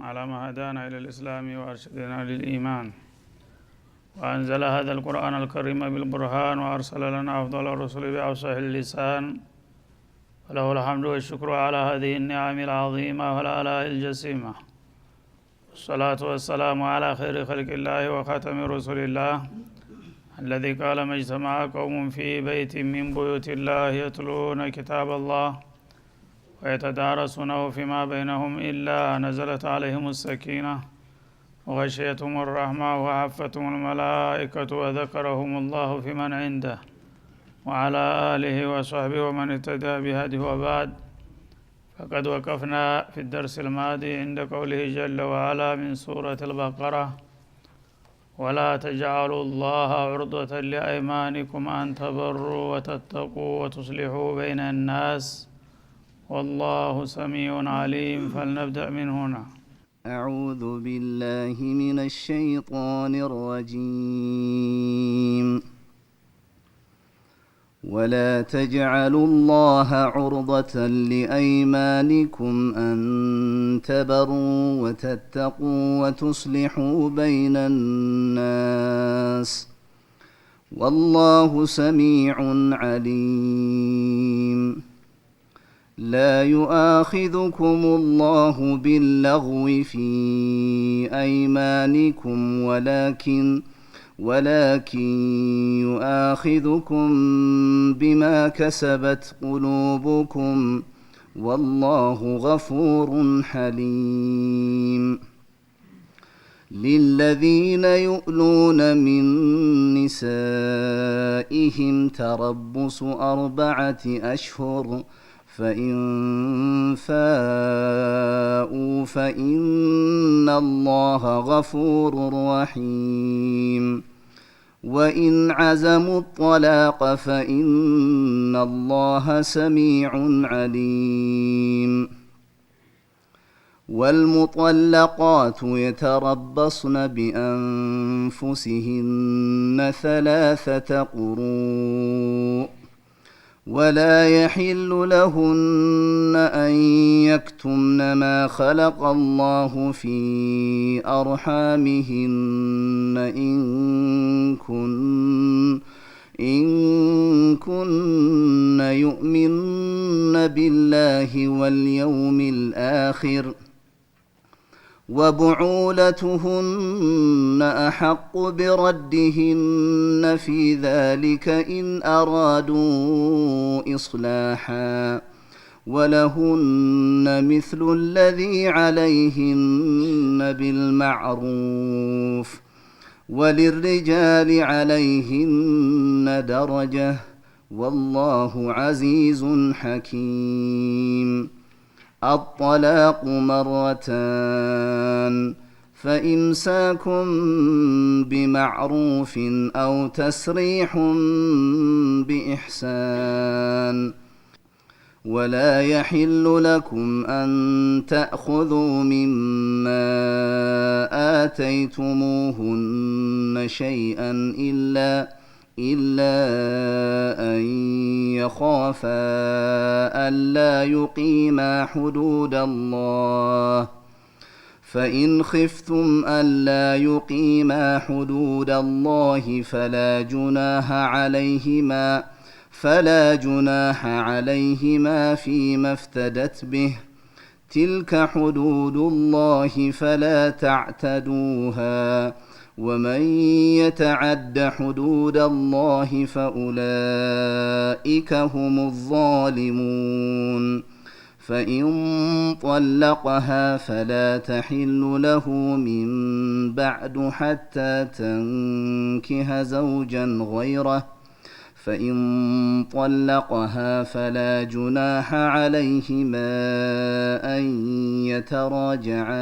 على ما هدانا إلى الإسلام وأرشدنا للإيمان وأنزل هذا القرآن الكريم بالبرهان وأرسل لنا أفضل الرسل بأفصح اللسان وله الحمد والشكر على هذه النعم العظيمة والآلاء الجسيمة والصلاة والسلام على خير خلق الله وخاتم رسل الله الذي قال ما اجتمع قوم في بيت من بيوت الله يتلون كتاب الله ويتدارسونه فيما بينهم إلا نزلت عليهم السكينة وغشيتهم الرحمة وحفتهم الملائكة وذكرهم الله في من عنده وعلى آله وصحبه ومن اهتدى بهديه وبعد. فقد وقفنا في الدرس الماضي عند قوله جل وعلا من سورة البقرة: ولا تجعلوا الله عرضة لأيمانكم أن تبروا وتتقوا وتصلحوا بين الناس والله سميع عليم. فلنبدأ من هنا. أعوذ بالله من الشيطان الرجيم. ولا تجعلوا الله عرضة لأيمانكم أن تبروا وتتقوا وتصلحوا بين الناس والله سميع عليم. لا يؤاخذكم الله باللغو في أيمانكم ولكن يؤاخذكم بما كسبت قلوبكم والله غفور حليم. للذين يؤلون من نسائهم تربص 4 أشهر فإن فاءوا فإن الله غفور رحيم. وإن عزموا الطلاق فإن الله سميع عليم. والمطلقات يتربصن بأنفسهن 3 قروء ولا يحل لهن أن يكتمن ما خلق الله في أرحامهن إن كن يؤمن بالله واليوم الآخر وبعولتهن أحق بردهن في ذلك إن أرادوا إصلاحا ولهن مثل الذي عليهن بالمعروف وللرجال عليهن درجة والله عزيز حكيم. الطلاق 2 فإمساك بمعروف أو تسريح بإحسان. ولا يحل لكم أن تأخذوا مما آتيتموهن شيئا إلا أن يخافا ألا يقيما حدود الله فإن خفتم ألا يقيما حدود الله فلا جناح عليهما فيما افتدت به. تلك حدود الله فلا تعتدوها ومن يتعد حدود الله فأولئك هم الظالمون. فإن طلقها فلا تحل له من بعد حتى تنكح زوجا غيره فإن طلقها فلا جناح عليهما أن يتراجعا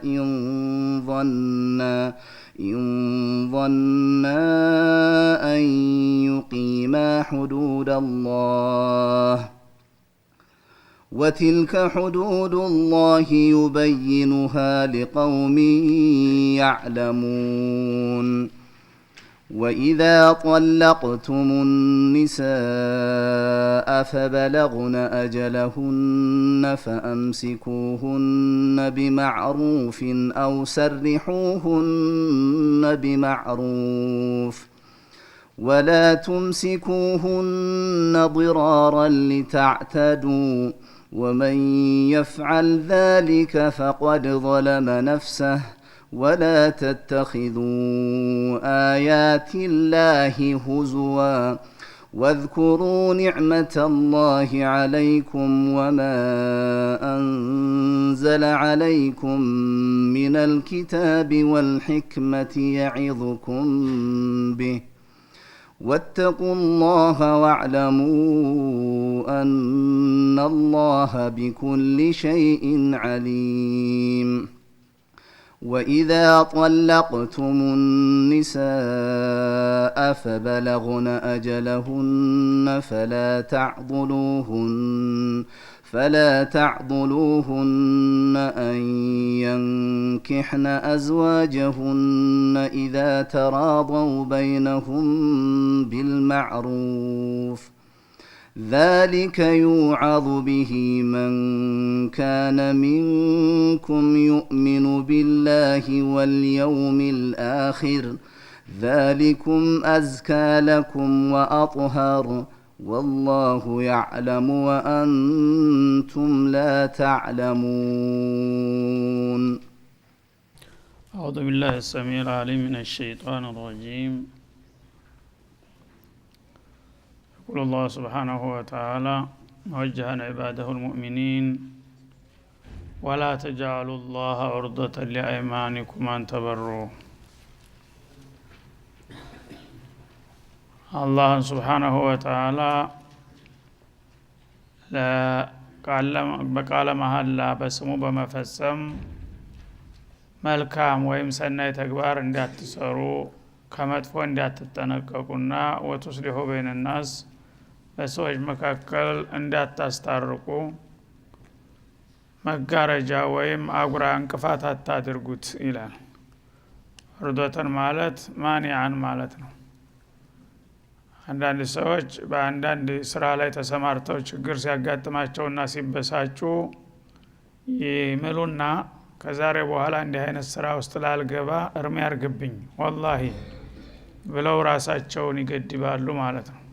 إن ظنا أن يقيما حدود الله وتلك حدود الله يبينها لقوم يعلمون. وإذا طلقتم النساء فبلغن أجلهن فأمسكوهن بمعروف أو سرحوهن بمعروف ولا تمسكوهن ضرارا لتعتدوا ومن يفعل ذلك فقد ظلم نفسه ولا تتخذوا آيات الله هزوا واذكروا نعمة الله عليكم وما أنزل عليكم من الكتاب والحكمة يعظكم به واتقوا الله واعلموا أن الله بكل شيء عليم وإذا طلقتم النساء فبلغن أجلهن فلا تعضلوهن أن ينكحن أزواجهن إذا تراضوا بينهم بالمعروف ذلك يوعظ به من كان منكم يؤمن بالله واليوم الآخر ذلكم أزكى لكم وأطهر والله يعلم وأنتم لا تعلمون. أعوذ بالله السميع العليم من الشيطان الرجيم. يقول الله سبحانه وتعالى موجها عباده المؤمنين ولا تجعلوا الله عرضة لأيمانكم أن تبروا. الله سبحانه وتعالى በቃለ መሐላ በስሙ በመፈጸም መልካም ወይም ሰናይ ተግባር እንዳትሰሩ ከመጥፎ እንዳትጠነቀቁና ወትስሊሑ በይነ الناس በሰዎች መካከል እንዳታስታርቁ መጋረጃ ወይም አጉራ እንቅፋት አታድርጉት ይላል። ርዶተን ማለት ማኒዓን ማለት ነው። አንዳንድ ሰዎች በአንዳንድ ስራ ላይ ተሰማርተው ችግር ሲያጋጥማቸውና ሲበሳጩ ይምሉና ከዛሬ በኋላ እንዲህ አይነት ስራ ውስጥ ላልገባ እርም ያርግብኝ ወላሂ ብለው ራሳቸውን ይገድባሉ ማለት ነው።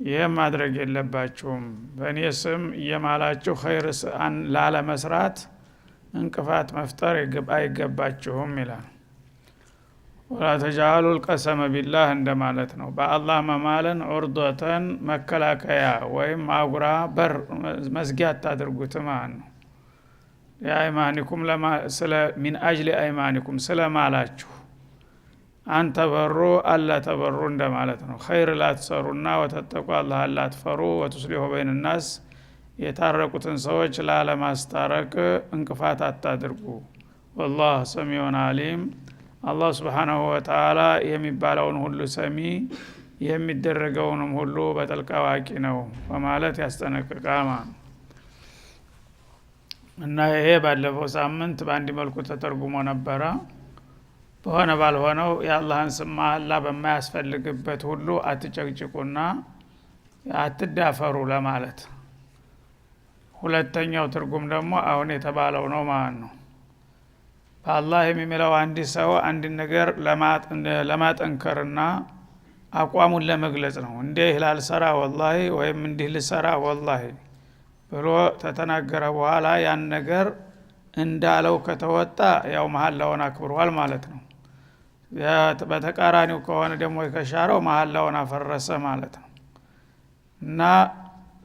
ይሄም ማድረግ የለባችሁም። በእኔ ስም እየማላችሁ ኸይር ላለመስራት እንቅፋት መፍጠር አይገባችሁም ይላል። ወላ ተጃሉ القسم بالله እንደማለት ነው። በአላህ መማለን ዑርዶተን መከላከያ ወይም አጉራ በር መዝጊያ አታድርጉት ማለት ነው። የአይማኒኩም ሚን አጅሊ አይማኒኩም ስለማላችሁ አንተ በሩ አላ ተበሩ እንደማለት ነው። ኸይር ላትሰሩና ወተተቁ አላህ ላትፈሩ ወትስሊሑ በይነ الناس የታረቁትን ሰዎች ላለማስታረቅ እንቅፋት አታድርጉ። ወላህ ሰሚዑን አሊም አላህ Subhanahu Wa Ta'ala የሚባለውን ሁሉ ሰሚ የሚደረገውንም ሁሉ በጥልቅ አዋቂ ነው በማለት ያስጠነቅቃል ማለት ነው። እና ይሄ ባለፈው ሳምንት በአንድ መልኩ ተተርጉሞ ነበረ። በሆነ ባልሆነው የአላህን ስም መሐላ በማያስፈልግበት ሁሉ አትጨቅጭቁና አትዳፈሩ ለማለት። ሁለተኛው ትርጉም ደግሞ አሁን የተባለው ነው ማለት ነው። በአላህ የሚምለው አንድ ሰው አንድ ነገር ለማጠንከርና አቋሙን ለመግለጽ ነው። እንዲህ ላልሰራ ወላሂ ወይም እንዲህ ልሰራ ወላሂ ብሎ ተተናገረ በኋላ ያን ነገር እንዳለው ከተወጣ ያው መሐላውን አክብሯል ማለት ነው። በተቃራኒው ከሆነ ደግሞ የከሻረው መሐላውን አፈረሰ ማለት ነው። እና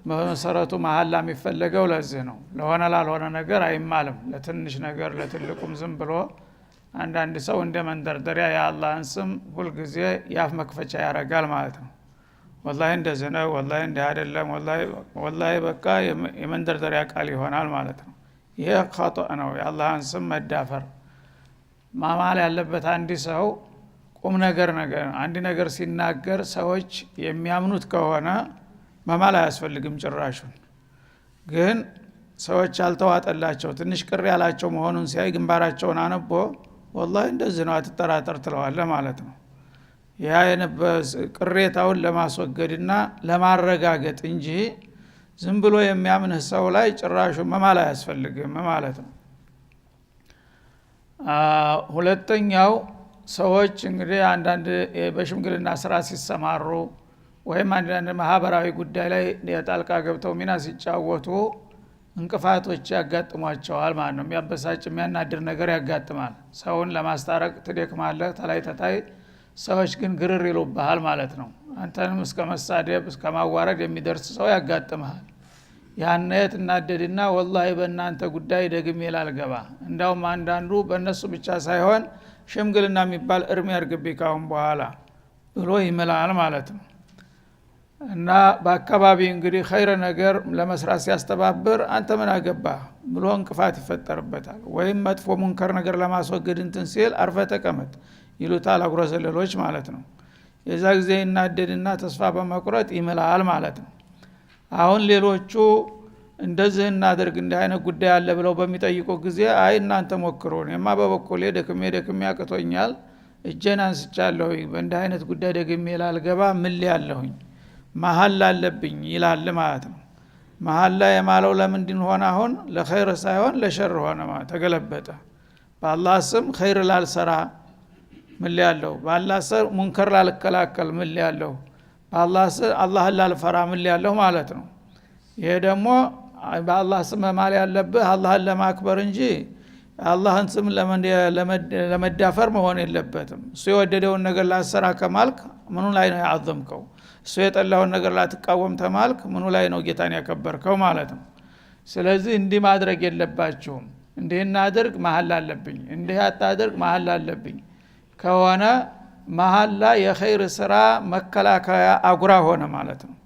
በመሰረቱ መሐላ የሚፈለገው ለዚህ ነው። ለሆነ ላልሆነ ነገር አይማልም። ለትንሽ ነገር ለትልቁም ዝም ብሎ አንዳንድ ሰው እንደ መንደርደሪያ የአላህን ስም ሁል ጊዜ ያፍ መክፈቻ ያረጋል ማለት ነው። ወላሂ እንደዚህ ነው፣ ወላሂ እንዲህ አይደለም፣ ወላሂ በቃ የመንደርደሪያ ቃል ይሆናል ማለት ነው። ይሄ ኸጠእ ነው። የአላህን ስም መዳፈር ማማል ያለበት አንድ ሰው ቁም ነገር አንድ ነገር ሲናገር ሰዎች የሚያምኑት ከሆነ መማል አያስፈልግም ጭራሹን። ግን ሰዎች አልተዋጠላቸው ትንሽ ቅር ያላቸው መሆኑን ሲያይ ግንባራቸውን አነቦ ወላሂ እንደዚህ ነው አትጠራጠር ትለዋለህ ማለት ነው። ቅሬታውን ለማስወገድና ለማረጋገጥ እንጂ ዝም ብሎ የሚያምንህ ሰው ላይ ጭራሹ መማል አያስፈልግም ማለት ነው። ሁለተኛው ሰዎች እንግዲህ አንዳንድ በሽምግልና ስራ ሲሰማሩ ወይም አንዳንድ ማህበራዊ ጉዳይ ላይ የጣልቃ ገብተው ሚና ሲጫወቱ እንቅፋቶች ያጋጥሟቸዋል ማለት ነው። የሚያበሳጭ የሚያናድር ነገር ያጋጥማል። ሰውን ለማስታረቅ ትደክማለህ ተላይ ተታይ፣ ሰዎች ግን ግርር ይሉብሃል ማለት ነው። አንተንም እስከ መሳደብ እስከ ማዋረድ የሚደርስ ሰው ያጋጥምሃል። ያነ ትናደድና ወላሂ በእናንተ ጉዳይ ደግሜ ላልገባ፣ እንዳውም አንዳንዱ በእነሱ ብቻ ሳይሆን ሽምግልና የሚባል እርሜ ያርግብኝ ካሁን በኋላ ብሎ ይምላል ማለት ነው። እና በአካባቢ እንግዲህ ኸይር ነገር ለመስራት ሲያስተባብር አንተ ምን አገባህ ብሎ እንቅፋት ይፈጠርበታል። ወይም መጥፎ ሙንከር ነገር ለማስወገድ እንትን ሲል አርፈ ተቀመጥ ይሉታል አጉረዘለሎች ማለት ነው። የዛ ጊዜ ይናደድና ተስፋ በመቁረጥ ይምላል ማለት ነው። አሁን ሌሎቹ እንደዚህ እናደርግ እንዲህ አይነት ጉዳይ አለ ብለው በሚጠይቁ ጊዜ አይ እናንተ ሞክሩ፣ እኔማ በበኩሌ ደክሜ አቅቶኛል፣ እጄን አንስቻለሁ፣ በእንዲህ አይነት ጉዳይ ደግሜ ላልገባ ምን ያለሁኝ መሐላ አለብኝ ይላል ማለት ነው። መሐላ የማለው ለምንድን ሆነ? አሁን ለኸይር ሳይሆን ለሸር ሆነ ማለት ተገለበጠ። በአላህ ስም ኸይር ላልሰራ ምን ያለው፣ በአላህ ስም ሙንከር ላልከላከል ምን ያለው፣ በአላህ ስም አላህን ላልፈራ ምን ያለው ማለት ነው። ይሄ ደግሞ በአላህ ስም ማል ያለብህ አላህን ለማክበር እንጂ አላህን ስም ለመዳፈር መሆን የለበትም። እሱ የወደደውን ነገር ላሰራ ከማልክ ምኑ ላይ ነው ያዓዘምከው? እሱ የጠላውን ነገር ላትቃወም ተማልክ ምኑ ላይ ነው ጌታን ያከበርከው ማለት ነው። ስለዚህ እንዲህ ማድረግ የለባችሁም። እንዲህ እናድርግ መሐላ አለብኝ፣ እንዲህ አታድርግ መሐላ አለብኝ ከሆነ መሐላ የኸይር ስራ መከላከያ አጉራ ሆነ ማለት ነው።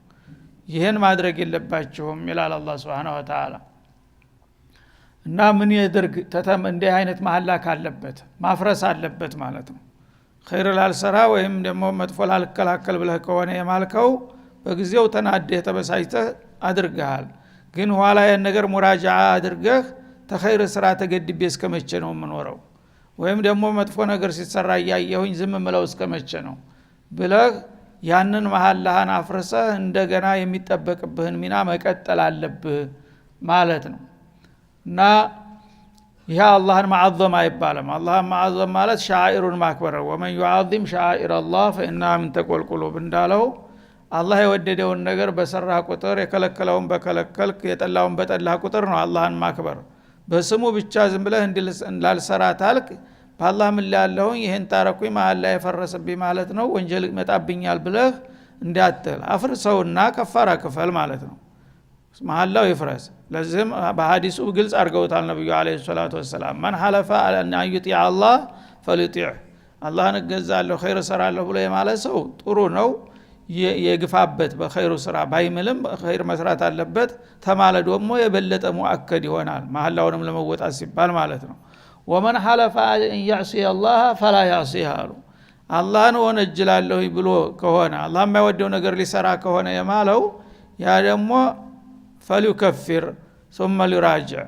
ይህን ማድረግ የለባችሁም ይላል አላህ Subhanahu Wa Ta'ala። እና ምን ይደርግ እንዲህ አይነት መሐላ ካለበት ማፍረስ አለበት ማለት ነው። ኸይር ላልሰራ ወይም ደግሞ መጥፎ ላልከላከል ብለህ ከሆነ የማልከው በጊዜው ተናደህ ተበሳጭተህ አድርገሃል። ግን ኋላ ያን ነገር ሙራጃዓ አድርገህ ተኸይር ስራ ተገድቤ እስከመቼ ነው የምኖረው? ወይም ደግሞ መጥፎ ነገር ሲሰራ ያያየሁኝ ዝም ምለው እስከመቼ ነው ብለህ ያንን መሐላህን አፍርሰህ እንደገና የሚጠበቅብህን ሚና መቀጠል አለብህ ማለት ነው። እና ይሄ አላህን ማዓዘም አይባልም። አላህን ማዓዘም ማለት ሻኢሩን ማክበር ነው። ወመን يعظم شعائر الله فإنها من تقوى القلوب እንዳለው አላህ የወደደውን ነገር በሰራ ቁጥር የከለከለውን በከለከልክ የጠላውን በጠላህ ቁጥር ነው አላህን ማክበር። በስሙ ብቻ ዝም ብለህ እንዳልሰራ ታልክ በአላህ ምን ያለውን ይሄን ታረኩኝ መሐላ የፈረሰብኝ ማለት ነው ወንጀል ይመጣብኛል ብለህ እንዳትል አፍርሰውና ከፋራ ክፈል ማለት ነው። መሐላው ይፍረስ። ለዚህም በሐዲሱ ግልጽ አድርገውታል ነብዩ አለይሂ ሰላቱ ወሰለም ማን ሐለፈ አን yuti አላህ فليطيع አላህን እገዛለሁ ኸይር ሰራለሁ ብሎ የማለት ሰው ጥሩ ነው የግፋበት በኸይሩ ስራ ባይምልም ኸይር መስራት አለበት ተማለ ደግሞ የበለጠ ሙአከድ ይሆናል መሐላውንም ለመወጣት ሲባል ማለት ነው። ወመን ሐለፈ አን يعصي الله فلا يعصيه አላህን ወነጅላለሁ ብሎ ከሆነ አላህ የማይወደው ነገር ሊሰራ ከሆነ የማለው ያ ደግሞ فليكفر ثم ليراجع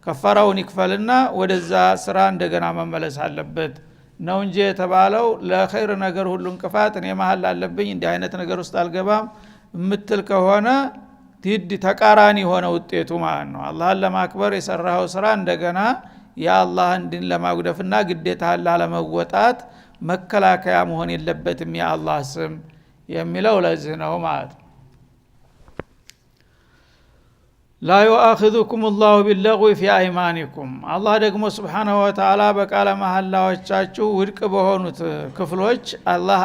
ከፈራውን ይክፈልና ወደዛ ስራ እንደገና መመለስ አለበት ነው እንጂ የተባለው ለኸይር ነገር ሁሉ እንቅፋት እኔ መሐላ አለብኝ እንዲህ አይነት ነገር ውስጥ አልገባም ምትል ከሆነ ዲድ ተቃራኒ ሆነ ውጤቱ ማለት ነው። አላህን ለማክበር የሰራው ስራ እንደገና የአላህን ዲን ለማጉደፍና ግዴታህን ላለመወጣት መከላከያ መሆን የለበትም የአላህ ስም የሚለው ለዚህ ነው ማለት ነው። لا يؤاخذكم الله باللغو في ايمانكم الله ደግሞ Subhanahu Wa Ta'ala በቃለ መሐላዎቻችሁ ውድቅ በሆኑት ክፍሎች አላህ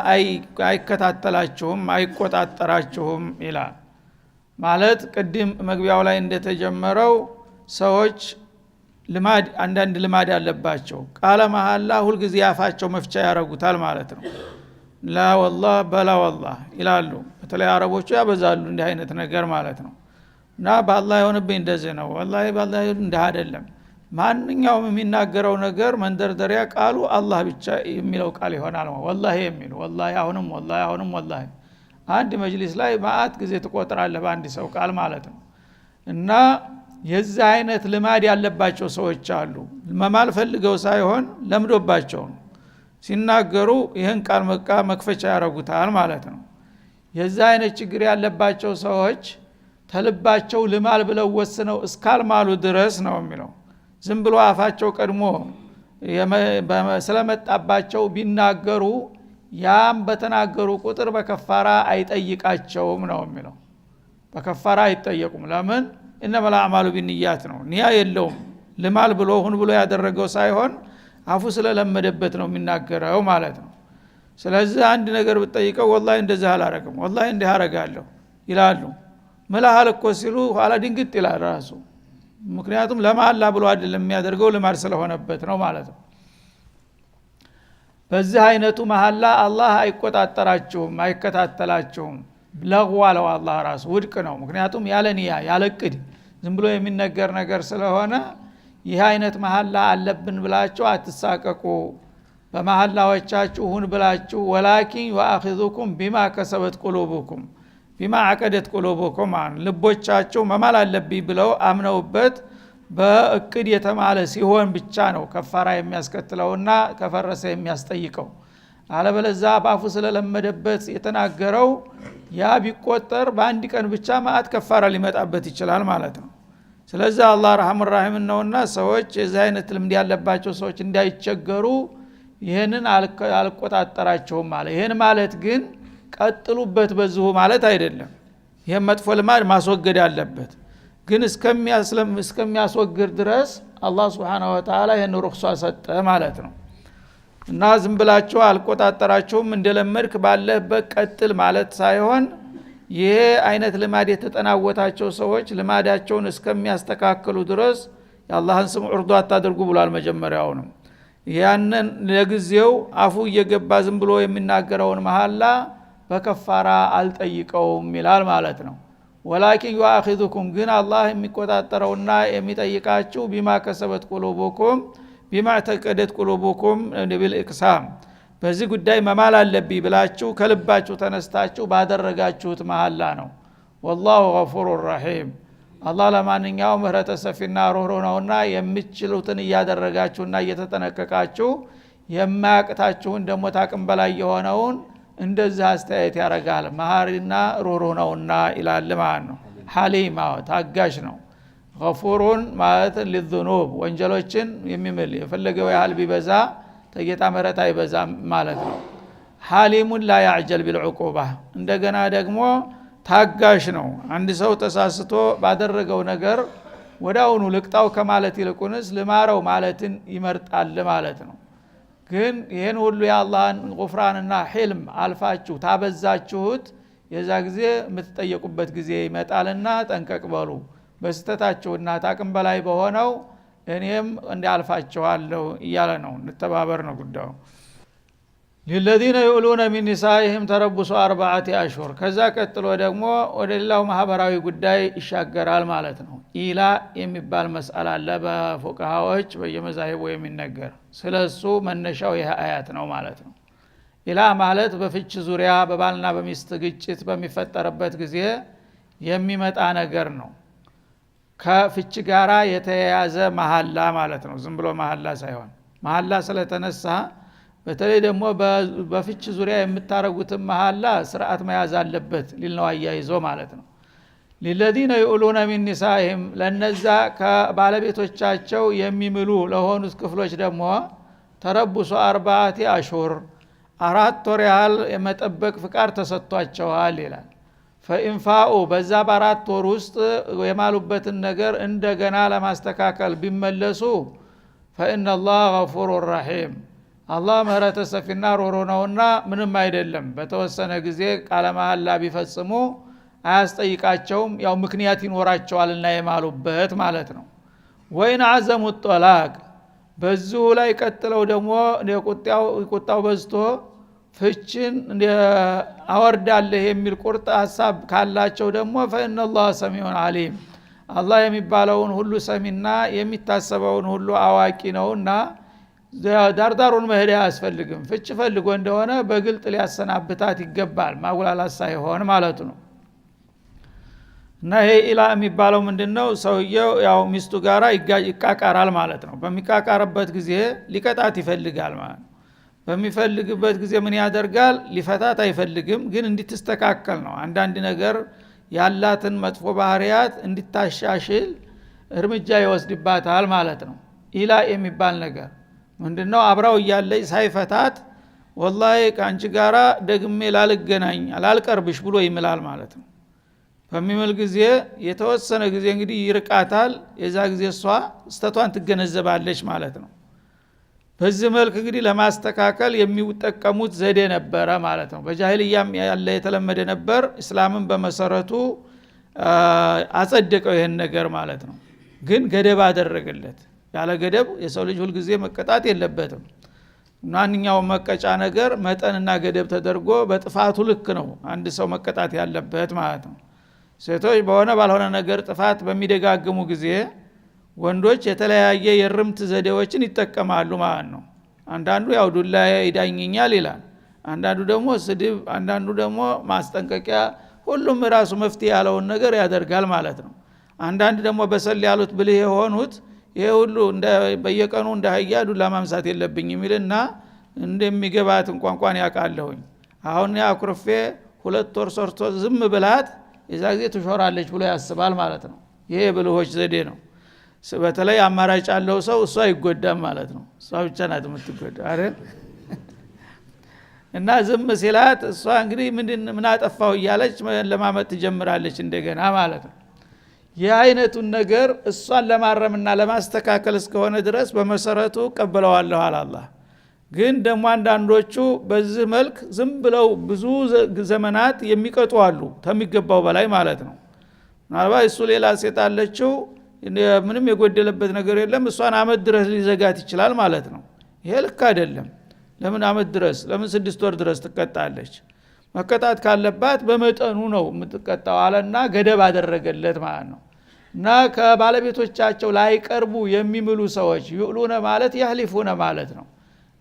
አይከታተላችሁም አይቆጣጠራችሁም ይላል። ማለት ቅድም መግቢያው ላይ እንደተጀመረው ሰዎች አንዳንድ ልማድ አለባቸው። ቃለ መሐላ ሁሉ ጊዜ ያፋቸው መፍቻ ያረጉታል ማለት ነው። ላ والله በላ والله ይላሉ። በተለይ አረቦቹ ያበዛሉ እንዲህ አይነት ነገር ማለት ነው። እና በአላህ የሆነብኝ እንደዚህ ነው ወላሂ በአላህ እንደ አይደለም ማንኛውም የሚናገረው ነገር መንደርደሪያ ቃሉ አላህ ብቻ የሚለው ቃል ይሆናል። ወላሂ የሚል ወላሂ አሁንም ወላሂ አንድ መጅሊስ ላይ ማአት ጊዜ ተቆጥራለህ በአንድ ሰው ቃል ማለት ነው። እና የዚህ አይነት ልማድ ያለባቸው ሰዎች አሉ። መማል ፈልገው ሳይሆን ለምዶባቸው ነው። ሲናገሩ ይህን ቃል መክፈቻ ያረጉታል ማለት ነው። የዛ አይነት ችግር ያለባቸው ሰዎች ተልባቸው ልማል ብለው ወስነው እስካልማሉ ድረስ ነው የሚለው። ዝም ብሎ አፋቸው ቀድሞ ስለመጣባቸው ቢናገሩ ያም በተናገሩ ቁጥር በከፋራ አይጠይቃቸውም ነው የሚለው። በከፋራ አይጠየቁም። ለምን? ኢነማ الأعمال بالنيات ነው። ንያ የለውም። ልማል ብሎ ሁን ብሎ ያደረገው ሳይሆን አፉ ስለለመደበት ነው የሚናገረው ማለት ነው። ስለዚህ አንድ ነገር ብትጠይቀው ወላሂ እንደዛ አላረግም ወላሂ እንዲህ አረጋለሁ ይላሉ። መላሃል እኮ ሲሉ ኋላ ድንግጥ ይላል ራሱ። ምክንያቱም ለማላ ብሎ አይደለም የሚያደርገው ልማድ ስለሆነበት ነው ማለት ነው። በዚህ አይነቱ መሐላ አላህ አይቆጣጠራችሁም አይከታተላችሁም ለጓለው አላህ ራሱ ውድቅ ነው። ምክንያቱም ያለ ንያ ያለ እቅድ ዝም ብሎ የሚነገር ነገር ስለሆነ ይህ አይነት መሐላ አለብን ብላችሁ አትሳቀቁ። በመሐላዎቻችሁ ሁን ብላችሁ ወላኪን ወአኺዙኩም ቢማ ከሰበት ቁሉቡኩም ቢማ አቀደት ቁሉቡኩም ልቦቻችሁ መማል አለብኝ ብለው አምነውበት በእቅድ የተማለ ሲሆን ብቻ ነው ከፋራ የሚያስከትለውና ከፈረሰ የሚያስጠይቀው። አለበለዚያ ባፉ ስለለመደበት የተናገረው ያ ቢቆጠር በአንድ ቀን ብቻ ማአት ከፋራ ሊመጣበት ይችላል ማለት ነው። ስለዚህ አላህ ረህማን ረሂም ነውና ሰዎች የዚህ አይነት ልምድ ያለባቸው ሰዎች እንዳይቸገሩ ይሄንን አልቆጣጠራቸውም ማለት። ይሄን ማለት ግን ቀጥሉበት በዚሁ ማለት አይደለም። ይሄን መጥፎ ልማድ ማስወገድ አለበት። ግን እስከሚያስወግድ ድረስ አላህ Subhanahu Wa Ta'ala ይሄን ሩክሷ ሰጠ ማለት ነው። እና ዝም ብላችሁ አልቆጣጠራችሁም እንደለመድክ ባለህበት ቀጥል ማለት ሳይሆን ይሄ አይነት ልማድ የተጠናወታቸው ሰዎች ልማዳቸውን እስከሚያስተካክሉ ድረስ የአላህን ስም ዑርዱ አታድርጉ ብሏል መጀመሪያውንም። ያንን ለጊዜው አፉ እየገባ ዝም ብሎ የሚናገረውን መሐላ በከፋራ አልጠይቀውም ይላል ማለት ነው። ወላኪን yu'akhidhukum ግን አላህ የሚቆጣጠረውና የሚጠይቃችሁ ቢማ ከሰበት ቁሉቡኩም ቢማ ተቀደት ቁሉቡኩም ቢልኢቅሳም በዚህ ጉዳይ መማል አለብኝ ብላችሁ ከልባችሁ ተነስታችሁ ባደረጋችሁት መሐላ ነው። ወላሁ ገፉሩር ረሂም አላህ ለማንኛውም ምህረተ ሰፊና ሩህሩህ ነውና የምትችሉትን እያደረጋችሁና እየተጠነቀቃችሁ የማያቅታችሁን ደግሞ ታቅም በላይ የሆነውን እንደዚህ አስተያየት ያረጋል። መሐሪና ሩህሩህ ነውና ይላል ማለት ነው። ሐሊም ታጋሽ ነው። ገፉሩን ማለት ለذنوب ወንጀሎችን የሚምል የፈለገው ያህል ቢበዛ ተጌታ ምህረት አይበዛ ማለት ነው። ሐሊሙን ላ ያዕጀል ቢልዑቁባ እንደገና ደግሞ ታጋሽ ነው። አንድ ሰው ተሳስቶ ባደረገው ነገር ወዳውኑ ልቅጣው ከማለት ይልቁንስ ልማረው ማለትን ይመርጣል ማለት ነው። ግን ይሄን ሁሉ የአላህን ጉፍራንና ሒልም አልፋችሁ ታበዛችሁት የዛ ጊዜ የምትጠየቁበት ጊዜ ይመጣልና ጠንቀቅ በሉ። በስተታችሁና ታቅም በላይ በሆነው እኔም እንዳልፋችኋለሁ እያለ ነው። እንተባበር ነው ጉዳዩ። للذين يؤلون من نسائهم تربص 4 أشهر ከዛ ቀጥሎ ደግሞ ወደ ሌላው ማህበራዊ ጉዳይ ይሻገራል ማለት ነው። ኢላ የሚባል መስአላ አለ በፉቃሃዎች በየመዛሂቡ የሚነገር ስለሱ መነሻው ይሄ አያት ነው ማለት ነው። ኢላ ማለት በፍች ዙሪያ በባልና በሚስት ግጭት በሚፈጠርበት ጊዜ የሚመጣ ነገር ነው። ከፍች ጋራ የተያያዘ መሐላ ማለት ነው። ዝም ብሎ መሐላ ሳይሆን መሐላ ስለተነሳ በተለይ ደግሞ በፍች ዙሪያ የምታረጉትን መሐላ ስርዓት መያዝ አለበት ሊል ነው አያይዞ ማለት ነው። للذين يؤلون من نسائهم ለነዛ ከባለቤቶቻቸው የሚምሉ ለሆኑት ክፍሎች ደግሞ ተረቡሱ 4 አሽሁር 4 ወር ያህል የመጠበቅ ፍቃድ ተሰጥቷቸዋል ይላል። ፈኢንፋኡ በዛ በ4 ወር ውስጥ የማሉበትን ነገር እንደገና ለማስተካከል ቢመለሱ فإن الله غفور رحيم አላህ ምህረተ ሰፊና ሩህሩህ ነውና ምንም አይደለም። በተወሰነ ጊዜ ቃለ መሐላ ቢፈጽሙ አያስጠይቃቸውም። ያው ምክንያት ይኖራቸዋልና የማሉበት ማለት ነው። ወይን አዘሙ ጦላቅ በዚሁ ላይ ቀጥለው ደግሞ ቁጣው በዝቶ ፍችን አወርዳለህ የሚል ቁርጥ ሐሳብ ካላቸው ደግሞ فإن الله سميع عليم አላህ የሚባለውን ሁሉ ሰሚና የሚታሰበውን ሁሉ አዋቂ ነውና ዳርዳሩን መሄድ አያስፈልግም። ፍች ፈልጎ እንደሆነ በግልጥ ሊያሰናብታት ይገባል ማጉላላት ሳይሆን ማለት ነው። እና ይሄ ኢላ የሚባለው ምንድነው? ሰውየው ያው ሚስቱ ጋራ ይቃቃራል ማለት ነው። በሚቃቃርበት ጊዜ ሊቀጣት ይፈልጋል ማለት ነው። በሚፈልግበት ጊዜ ምን ያደርጋል? ሊፈታት አይፈልግም፣ ግን እንድትስተካከል ነው። አንዳንድ ነገር ያላትን መጥፎ ባህሪያት እንድታሻሽል እርምጃ ይወስድባታል ማለት ነው። ኢላ የሚባል ነገር ምንድነው? አብራው እያለች ሳይፈታት ወላሂ ካንቺ ጋራ ደግሜ ላልገናኝ አላልቀርብሽ ብሎ ይምላል ማለት ነው። በሚምል ጊዜ የተወሰነ ጊዜ እንግዲህ ይርቃታል። የዛ ጊዜ እሷ ስተቷን ትገነዘባለች ማለት ነው። በዚህ መልክ እንግዲህ ለማስተካከል የሚጠቀሙት ዘዴ ነበረ ማለት ነው። በጃሂልያም ያለ የተለመደ ነበር። እስላምን በመሰረቱ አጸደቀው ይሄን ነገር ማለት ነው። ግን ገደብ አደረገለት። ያለ ገደብ የሰው ልጅ ሁሉ ጊዜ መቀጣት የለበትም። ማንኛውም መቀጫ ነገር መጠንና ገደብ ተደርጎ በጥፋቱ ልክ ነው አንድ ሰው መቀጣት ያለበት ማለት ነው። ሴቶች በሆነ ባልሆነ ነገር ጥፋት በሚደጋግሙ ጊዜ ወንዶች የተለያየ የርምት ዘዴዎችን ይጠቀማሉ ማለት ነው። አንዳንዱ ያው ዱላ ይዳኘኛል ይላል፣ አንዳንዱ ደግሞ ስድብ፣ አንዳንዱ ደግሞ ማስጠንቀቂያ፣ ሁሉም ራሱ መፍትሄ ያለውን ነገር ያደርጋል ማለት ነው። አንዳንድ ደግሞ በሰል ያሉት ብልህ የሆኑት ይሄ ሁሉ በየቀኑ እንደ አህያ ዱላ ማምሳት የለብኝም ይልና እንደሚገባት እንኳን ያውቃለሁኝ። አሁን ያኩርፌ 2 ወር ሰርቶ ዝም ብላት የዛ ጊዜ ትሾራለች ብሎ ያስባል ማለት ነው። ይሄ ብልሆች ዘዴ ነው። በተለይ አማራጭ ያለው ሰው እሷ አይጎዳም ማለት ነው። እሷ ብቻ ናት የምትጎዳ አይደል? እና ዝም ሲላት እሷ እንግዲህ ምን አጠፋው እያለች ለማመጥ ትጀምራለች እንደገና ማለት ነው። ይህ አይነቱን ነገር እሷን ለማረምና ለማስተካከል እስከሆነ ድረስ በመሰረቱ ቀበለዋለሁ አላህ። ግን ደግሞ አንዳንዶቹ በዚህ መልክ ዝም ብለው ብዙ ዘመናት የሚቀጡ አሉ ከሚገባው በላይ ማለት ነው። ምናልባት እሱ ሌላ ሴት አለችው ምንም የጎደለበት ነገር የለም፣ እሷን አመት ድረስ ሊዘጋት ይችላል ማለት ነው። ይሄ ልክ አይደለም። ለምን አመት ድረስ ለምን 6 ወር ድረስ ትቀጣለች? መቀጣት ካለባት በመጠኑ ነው የምትቀጣው አለና ገደብ አደረገለት ማለት ነው። እና ከባለቤቶቻቸው ላይ ቀርቡ የሚምሉ ሰዎች ይኡሉነ ማለት ያህሊፉነ ማለት ነው።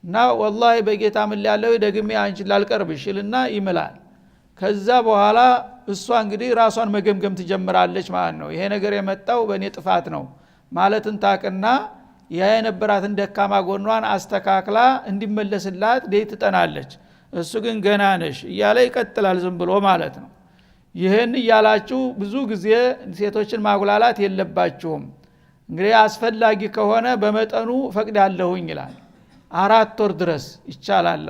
እና ወላሂ በጌታ ምን ያለው ደግሜ አንቺን ላልቀርብሽልና ይምላል። ከዛ በኋላ እሷ እንግዲህ ራሷን መገምገም ትጀምራለች ማለት ነው። ይሄ ነገር የመጣው በእኔ ጥፋት ነው ማለትን ታቅና ያ የነበራትን ደካማ ጎኗን አስተካክላ እንዲመለስላት ደይ ትጠናለች። እሱ ግን ገና ነሽ እያለ ይቀጥላል ዝም ብሎ ማለት ነው። ይህን እያላችሁ ብዙ ጊዜ ሴቶችን ማጉላላት የለባችሁም። እንግዲህ አስፈላጊ ከሆነ በመጠኑ ፈቅዳለሁኝ ይላል። 4 ወር ድረስ ይቻላል።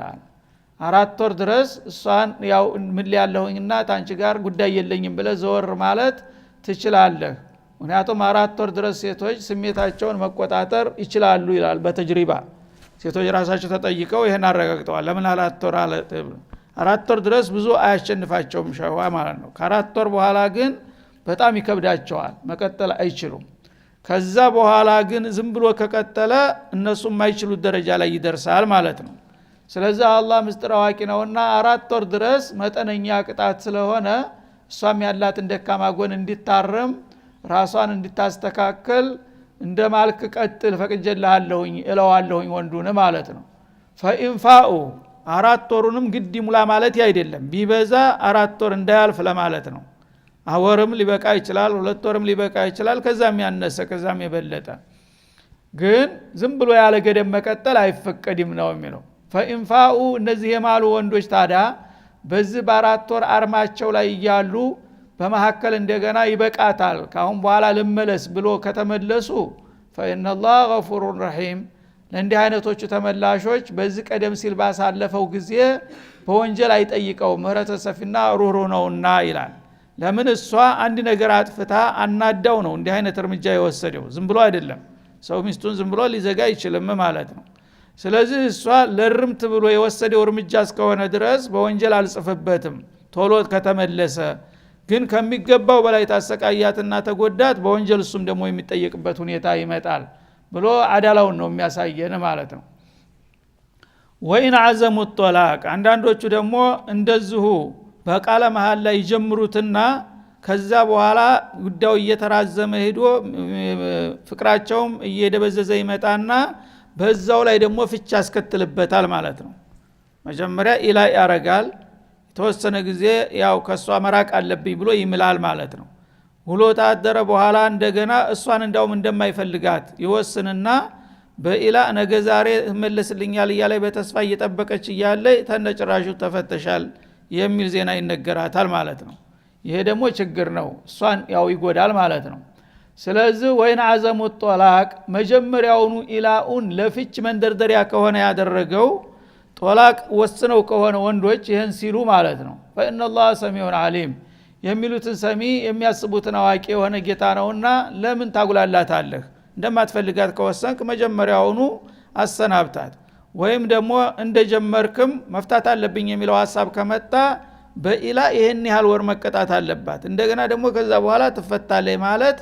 4 ወር ድረስ እሷን ያው ምን ያለሁኝና ታንቺ ጋር ጉዳይ የለኝም ብለ ዘወር ማለት ትችላለህ። ምክንያቱም 4 ወር ድረስ ሴቶች ስሜታቸውን መቆጣጠር ይችላሉ ይላል በተጅሪባ። ሴቶች ራሳቸው ተጠይቀው ይሄን አረጋግጠዋል። ለምን 4 ወር አለ? 4 ወር ድረስ ብዙ አያሸንፋቸውም ሸዋ ማለት ነው። ከ4 ወር በኋላ ግን በጣም ይከብዳቸዋል፣ መቀጠል አይችሉም። ከዛ በኋላ ግን ዝም ብሎ ከቀጠለ እነሱ የማይችሉት ደረጃ ላይ ይደርሳል ማለት ነው። ስለዚህ አላህ ምስጢር አዋቂ ነውና 4 ወር ድረስ መጠነኛ ቅጣት ስለሆነ እሷም ያላትን ደካማ ጎን እንዲታረም ራሷን እንድታስተካከል እንደ ማልክ ቀጥል ፈቅጀልሃለሁኝ እለዋለሁኝ ወንዱን ማለት ነው። ፈኢንፋኡ 4 ወሩንም ግድ ሙላ ማለት አይደለም፣ ቢበዛ 4 ወር እንዳያልፍ ለማለት ነው። አወርም ሊበቃ ይችላል፣ 2 ወርም ሊበቃ ይችላል፣ ከዛም ያነሰ ከዛም የበለጠ። ግን ዝም ብሎ ያለ ገደብ መቀጠል አይፈቀድም ነው የሚለው። ፈኢንፋኡ እነዚህ የማሉ ወንዶች ታዲያ በዚህ በ4 ወር አርማቸው ላይ እያሉ በመሐከል እንደገና ይበቃታል ካሁን በኋላ ልመለስ ብሎ ከተመለሱ ፈኢነላህ ገፉሩር ረሂም፣ ለእንዲህ አይነቶቹ ተመላሾች በዚህ ቀደም ሲል ባሳለፈው ጊዜ በወንጀል አይጠይቀው ምህረተ ሰፊና ሩህሩህ ነውና ይላል። ለምን እሷ አንድ ነገር አጥፍታ አናዳው ነው እንዲህ አይነት እርምጃ የወሰደው፣ ዝም ብሎ አይደለም። ሰው ሚስቱን ዝም ብሎ ሊዘጋ አይችልም ማለት ነው። ስለዚህ እሷ ለርምት ብሎ የወሰደው እርምጃ እስከሆነ ድረስ በወንጀል አልጽፍበትም ቶሎ ከተመለሰ። ግን ከሚገባው በላይ ታሰቃያትና ተጎዳት በወንጀል እሱም ደግሞ የሚጠየቅበት ሁኔታ ይመጣል ብሎ አዳላውን ነው የሚያሳየን ማለት ነው። ወይን አዘሙ ጦላቅ፣ አንዳንዶቹ ደግሞ እንደዚሁ በቃለ መሃል ላይ ይጀምሩትና ከዛ በኋላ ጉዳዩ እየተራዘመ ሄዶ ፍቅራቸውም እየደበዘዘ ይመጣና በዛው ላይ ደግሞ ፍቻ ያስከትልበታል ማለት ነው። መጀመሪያ ኢላ ያረጋል፣ የተወሰነ ጊዜ ያው ከሷ መራቅ አለብኝ ብሎ ይምላል ማለት ነው። ውሎ ታደረ በኋላ እንደገና እሷን እንዳውም እንደማይፈልጋት ይወስንና በኢላ ነገ ዛሬ መለስልኛል እያለ በተስፋ እየጠበቀች እያለ ተነጭራሹ ተፈተሻል የሚል ዜና ይነገራታል ማለት ነው። ይሄ ደግሞ ችግር ነው፣ እሷን ያው ይጎዳል ማለት ነው። ስለዚህ ወይን አዘሙ ጦላቅ መጀመሪያውኑ ኢላኡን ለፍች መንደርደሪያ ከሆነ ያደረገው ጦላቅ ወስነው ከሆነ ወንዶች ይህን ሲሉ ማለት ነው ፈኢነላህ ሰሚዑን ዓሊም የሚሉትን ሰሚ የሚያስቡትን አዋቂ የሆነ ጌታ ነውና ለምን ታጉላላታለህ? እንደማትፈልጋት ከወሰንክ መጀመሪያውኑ አሰናብታት። ወይም ደግሞ እንደጀመርክም መፍታት አለብኝ የሚለው ሐሳብ ከመጣ በኢላ ይሄን ያህል ወር መቀጣት አለባት። እንደገና ደግሞ ከዛ በኋላ ትፈታለች ማለት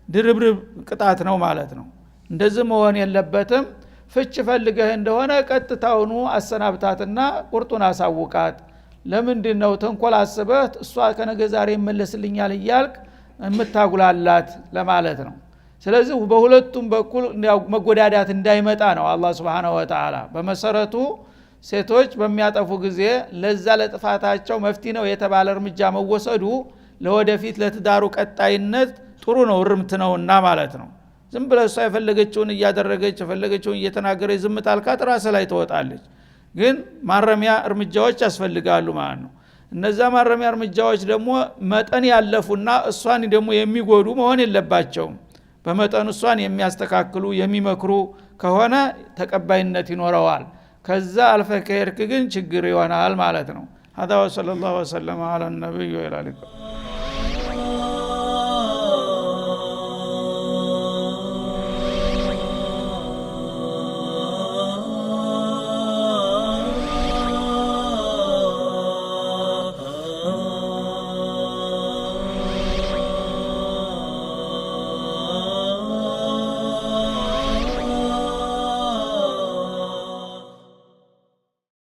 ድርብርብ ቅጣት ነው ማለት ነው። እንደዚህ መሆን የለበትም። ፍች ፈልገህ እንደሆነ ቀጥታውኑ አሰናብታትና ቁርጡን አሳውቃት። ለምንድነው ተንኮል አስበህ እሷ ከነገ ዛሬ ይመለስልኛል እያልክ የምታጉላላት ለማለት ነው። ስለዚህ በሁለቱም በኩል መጎዳዳት እንዳይመጣ ነው አላህ Subhanahu Wa Ta'ala በመሰረቱ ሴቶች በሚያጠፉ ጊዜ ለዛ ለጥፋታቸው መፍትሄ ነው የተባለ እርምጃ መወሰዱ ለወደፊት ለትዳሩ ቀጣይነት ጥሩ ነው እርምት ነውና ማለት ነው። ዝም ብለህ እሷ የፈለገችውን እያደረገች የፈለገችውን እየተናገረች ዝም ታልካት ራስ ላይ ትወጣለች። ግን ማረሚያ እርምጃዎች ያስፈልጋሉ ማለት ነው። እነዛ ማረሚያ እርምጃዎች ደግሞ መጠን ያለፉና እሷን ደግሞ የሚጎዱ መሆን የለባቸውም። በመጠኑ እሷን የሚያስተካክሉ የሚመክሩ ከሆነ ተቀባይነት ይኖረዋል። ከዛ አልፈህ ከሄድክ ግን ችግር ይሆናል ማለት ነው። هذا وصلى الله وسلم على النبي وعلى اله